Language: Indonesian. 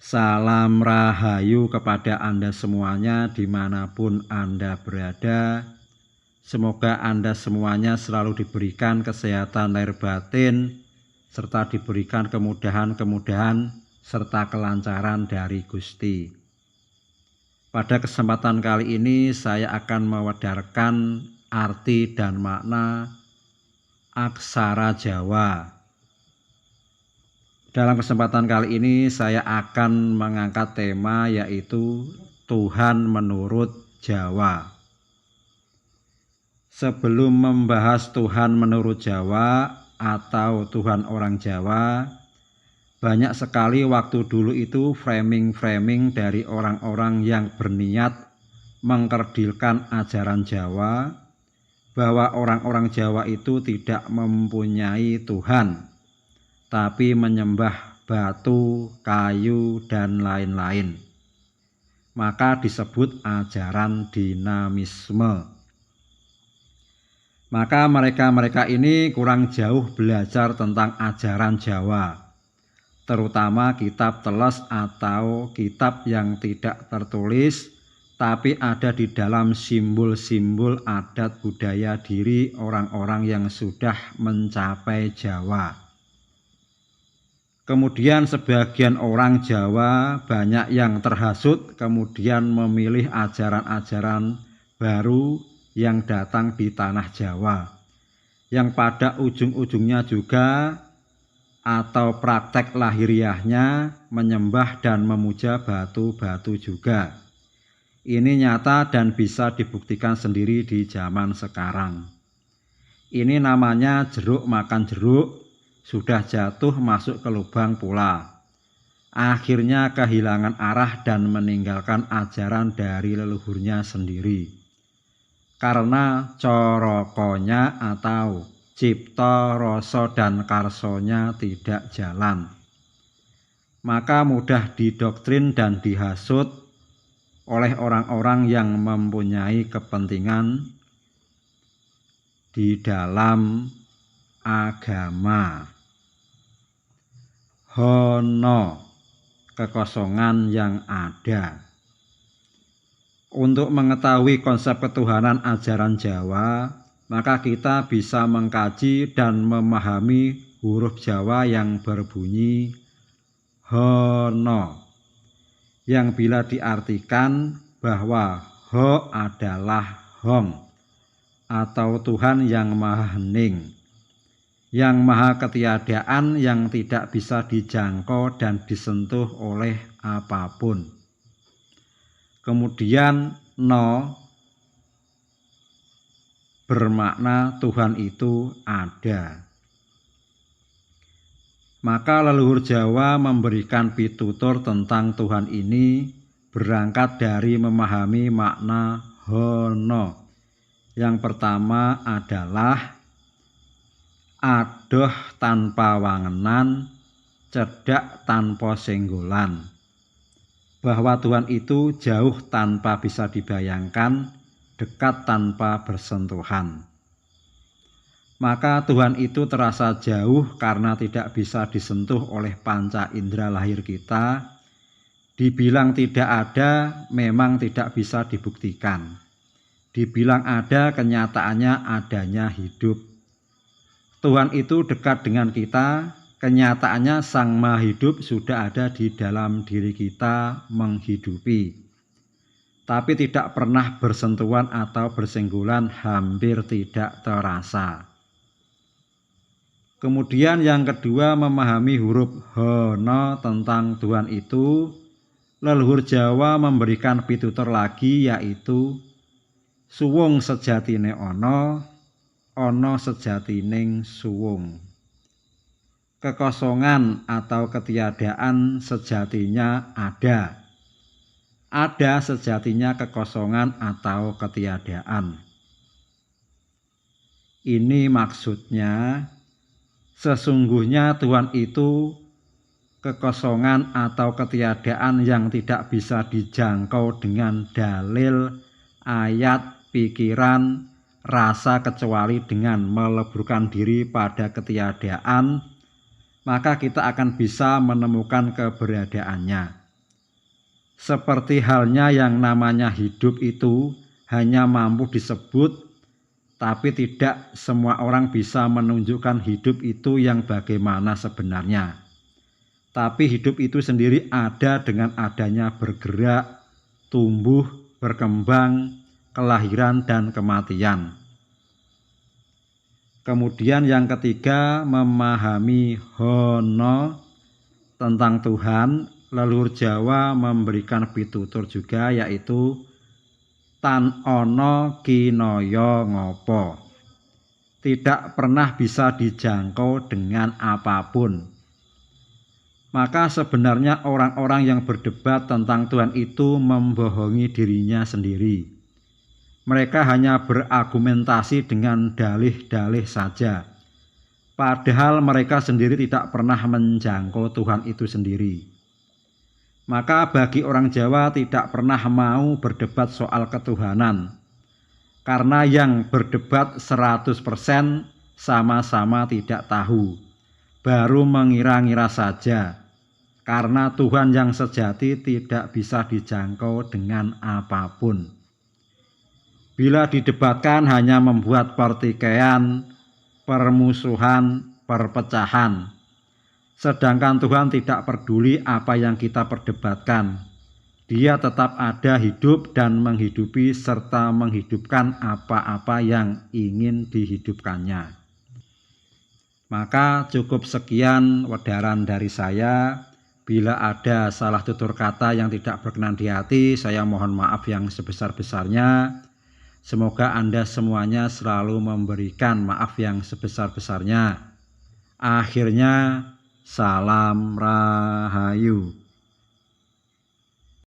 Salam rahayu kepada Anda semuanya dimanapun Anda berada. Semoga Anda semuanya selalu diberikan kesehatan lahir batin, serta diberikan kemudahan-kemudahan serta kelancaran dari Gusti. Pada kesempatan kali ini saya akan mewedarkan arti dan makna aksara Jawa. Dalam kesempatan kali ini saya akan mengangkat tema yaitu Tuhan menurut Jawa. Sebelum membahas Tuhan menurut Jawa atau Tuhan orang Jawa, banyak sekali waktu dulu itu framing-framing dari orang-orang yang berniat mengkerdilkan ajaran Jawa, bahwa orang-orang Jawa itu tidak mempunyai Tuhan, tapi menyembah batu, kayu, dan lain-lain. Maka disebut ajaran dinamisme. Maka mereka-mereka ini kurang jauh belajar tentang ajaran Jawa, terutama kitab teles atau kitab yang tidak tertulis, tapi ada di dalam simbol-simbol adat budaya diri orang-orang yang sudah mencapai Jawa. Kemudian sebagian orang Jawa banyak yang terhasut, kemudian memilih ajaran-ajaran baru yang datang di tanah Jawa, yang pada ujung-ujungnya juga atau praktek lahiriahnya menyembah dan memuja batu-batu juga. Ini nyata dan bisa dibuktikan sendiri di zaman sekarang. Ini namanya jeruk makan jeruk, sudah jatuh masuk ke lubang pula. Akhirnya kehilangan arah dan meninggalkan ajaran dari leluhurnya sendiri. Karena corokonya atau cipta, rasa, dan karsonya tidak jalan. Maka mudah didoktrin dan dihasut oleh orang-orang yang mempunyai kepentingan di dalam agama. Hono, kekosongan yang ada. Untuk mengetahui konsep ketuhanan ajaran Jawa, maka kita bisa mengkaji dan memahami huruf Jawa yang berbunyi Hono, yang bila diartikan bahwa Ho adalah Hong atau Tuhan yang maha hening, yang maha ketiadaan, yang tidak bisa dijangkau dan disentuh oleh apapun. Kemudian No bermakna Tuhan itu ada. Maka leluhur Jawa memberikan pitutur tentang Tuhan ini berangkat dari memahami makna Hono. Yang pertama adalah adoh tanpa wangenan, cedak tanpa senggolan. Bahwa Tuhan itu jauh tanpa bisa dibayangkan, dekat tanpa bersentuhan. Maka Tuhan itu terasa jauh karena tidak bisa disentuh oleh panca indera lahir kita. Dibilang tidak ada, memang tidak bisa dibuktikan. Dibilang ada, kenyataannya adanya hidup. Tuhan itu dekat dengan kita. Kenyataannya Sang Maha Hidup sudah ada di dalam diri kita menghidupi, tapi tidak pernah bersentuhan atau bersenggolan, hampir tidak terasa. Kemudian yang kedua, memahami huruf Hono tentang Tuhan itu, leluhur Jawa memberikan pitutur lagi, yaitu suwung sejatine ono, ono sejatining suwung. Kekosongan atau ketiadaan sejatinya ada. Ada sejatinya kekosongan atau ketiadaan. Ini maksudnya sesungguhnya Tuhan itu kekosongan atau ketiadaan yang tidak bisa dijangkau dengan dalil, ayat, pikiran, rasa, kecuali dengan meleburkan diri pada ketiadaan, maka kita akan bisa menemukan keberadaannya. Seperti halnya yang namanya hidup itu hanya mampu disebut, tapi tidak semua orang bisa menunjukkan hidup itu yang bagaimana sebenarnya. Tapi hidup itu sendiri ada dengan adanya bergerak, tumbuh, berkembang, kelahiran, dan kematian. Kemudian yang ketiga, memahami hono tentang Tuhan. Leluhur Jawa memberikan pitutur juga, yaitu tan ono kinaya ngopo. Tidak pernah bisa dijangkau dengan apapun. Maka sebenarnya orang-orang yang berdebat tentang Tuhan itu membohongi dirinya sendiri. Mereka hanya berargumentasi dengan dalih-dalih saja. Padahal mereka sendiri tidak pernah menjangkau Tuhan itu sendiri. Maka bagi orang Jawa tidak pernah mau berdebat soal ketuhanan. Karena yang berdebat 100% sama-sama tidak tahu. Baru mengira-ngira saja. Karena Tuhan yang sejati tidak bisa dijangkau dengan apapun. Bila didebatkan hanya membuat pertikaian, permusuhan, perpecahan. Sedangkan Tuhan tidak peduli apa yang kita perdebatkan. Dia tetap ada, hidup dan menghidupi serta menghidupkan apa-apa yang ingin dihidupkannya. Maka cukup sekian wedaran dari saya. Bila ada salah tutur kata yang tidak berkenan di hati, saya mohon maaf yang sebesar-besarnya. Semoga Anda semuanya selalu memberikan maaf yang sebesar-besarnya. Akhirnya, salam rahayu.